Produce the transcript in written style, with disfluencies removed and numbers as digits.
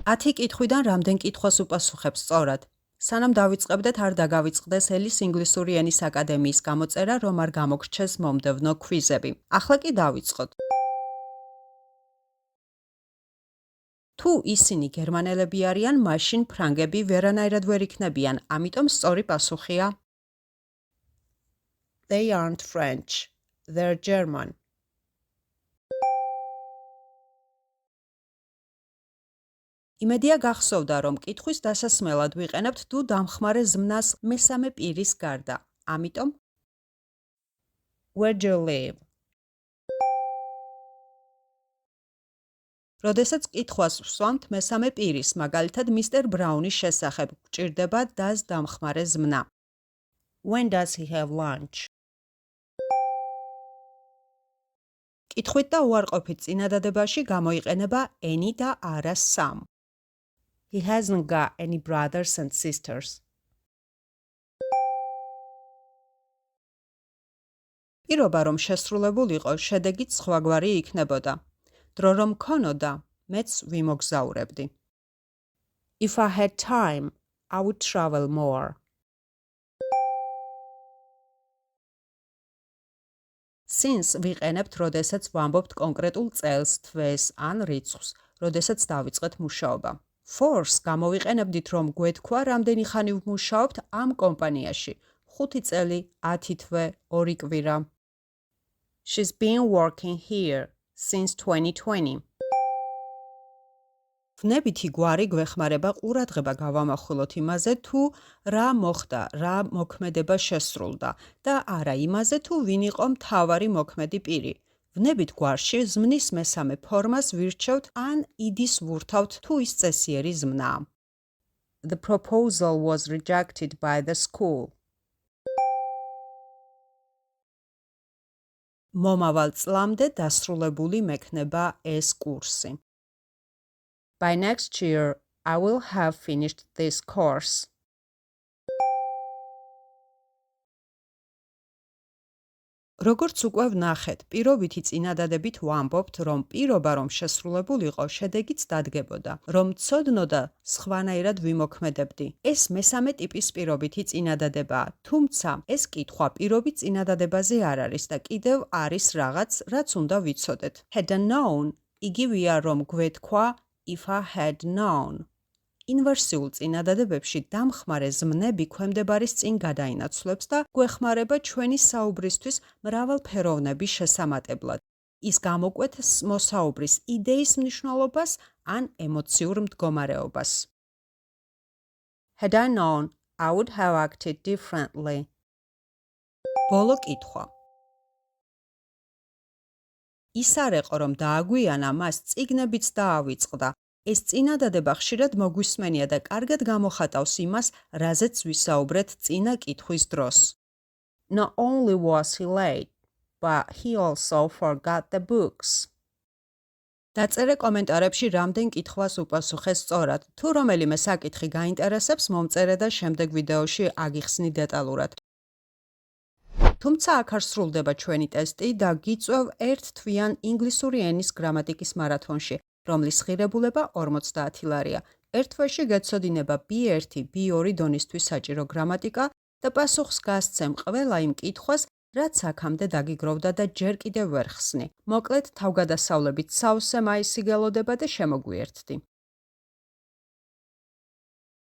10 კითხვიდან რამდენ კითხვას უპასუხებ სწორად? სანამ დავიწყებდეთ, არ დაგავიწყდეს ელის ინგლისური ენის აკადემიის გამოწერა, რომ არ გამოგრჩეს მომდევნო ქვიზები. ახლა კი დავიწყოთ. თუ ისინი გერმანელები არიან, მაშინ ფრანგები ვერანაირად ვერ იქნებიან, ამიტომ სწორი პასუხია They aren't French. They're German. იმედია გახსოვდა, რომ კითხვის დასასმელად ვიყენებთ თუ დამხმარე ზმნას მესამე პირის გარდა. ამიტომ Where do you live? როდესაც კითხვას ვსვამთ მესამე პირის, მაგალითად მისტერ ბრაუნის შესახებ, გვჭირდება does დამხმარე ზმნა. When does he have lunch? კითხვით და უარყოფით წინადადებაში გამოიყენება any და არა some. He hasn't got any brothers and sisters. პირობა რომ შესრულებულიყო, შედეგით სხვაგვარი იქნებოდა. დრო რომ მქონოდა, მეც ვიმოგზაურებდი. If I had time, I would travel more. Since ვიყენებთ, როდესაც ვამბობთ კონკრეტულ წელს, თვეს ან რიცხვს, როდესაც დავიწყეთ მუშაობა. Force გამოვიყენებდით, რომ გვეთქვა, რამდენი ხანი ვმუშაობთ ამ კომპანიაში. 5 წელი, 10 თვე, 2 კვირა. She's been working here since 2020. ვნებითი გვარი გვეხმარება ყურადღება გავამახვილოთ იმაზე, თუ რა მოხდა, რა მოქმედება შესრულდა და არა იმაზე, თუ ვინ იყო მთავარი მოქმედი პირი. ვნებით გვარში ზმნის მესამე ფორმას ვირჩევთ ან იდის ვურთავთ, თუ ის წესიერი ზმნაა. The proposal was rejected by the school. მომავალ წლამდე დასრულებული მექნება ეს კურსი. By next year, I will have finished this course. როგორც უკვე ვნახეთ, პირობითი წინადადებით ვამბობთ, რომ პირობა რომ შესრულებულიყო, შედეგიც დადგებოდა, რომ ცოდნოდა სხვანაირად ვიმოქმედებდი. ეს მესამე ტიპის პირობითი წინადადებაა, თუმცა ეს კითხვა პირობით წინადადებაზე არ არის და კიდევ არის რაღაც, რაც უნდა ვიცოდეთ. Had I known, იგივეა რომ გვეთქვა if I had known. ინვერსიულ წინადადებებში დამხმარე ზმნები ქვემდებარის წინ გადაინაცვლებს და გვეხმარება ჩვენი საუბრისთვის მრავალფეროვნების შესამატებლად. ის გამოკვეთს მოსაუბრის იდეის მნიშვნელობას ან ემოციურ მდგომარეობას. Had I known, I would have acted differently. ბოლო კითხვა. ის არ ეყო, რომ დააგვიანა, მას წიგნებიც დაავიწყდა. ეს წინადადება ხშირად მოგვისმენია და კარგად გამოხატავს იმას, რაზეც ვისაუბრეთ წინა კითხვის დროს. Not only was he late, but he also forgot the books. დაწერე კომენტარებში რამდენ კითხვას უპასუხე სწორად. თუ რომელიმე საკითხი გაინტერესებს, მომწერე და შემდეგ ვიდეოში აგიხსნი დეტალურად. თუმცა აქ არ სრულდება ჩვენი ტესტი და გიწვევ ერთ თვიან ინგლისური ენის გრამატიკის მარათონში, რომლის ღირებულება 50 ლარია. ერთ თვეში გეცოდინება B1, B2 დონისთვის საჭირო გრამატიკა და პასუხს გასცემ ყველა იმ კითხვას, რაც აქამდე დაგიგროვდა და ჯერ კიდევ ვერ ხსნი. მოკლედ, თავგადასავლებით სავსე მაისი გელოდება და შემოგვიერთდი.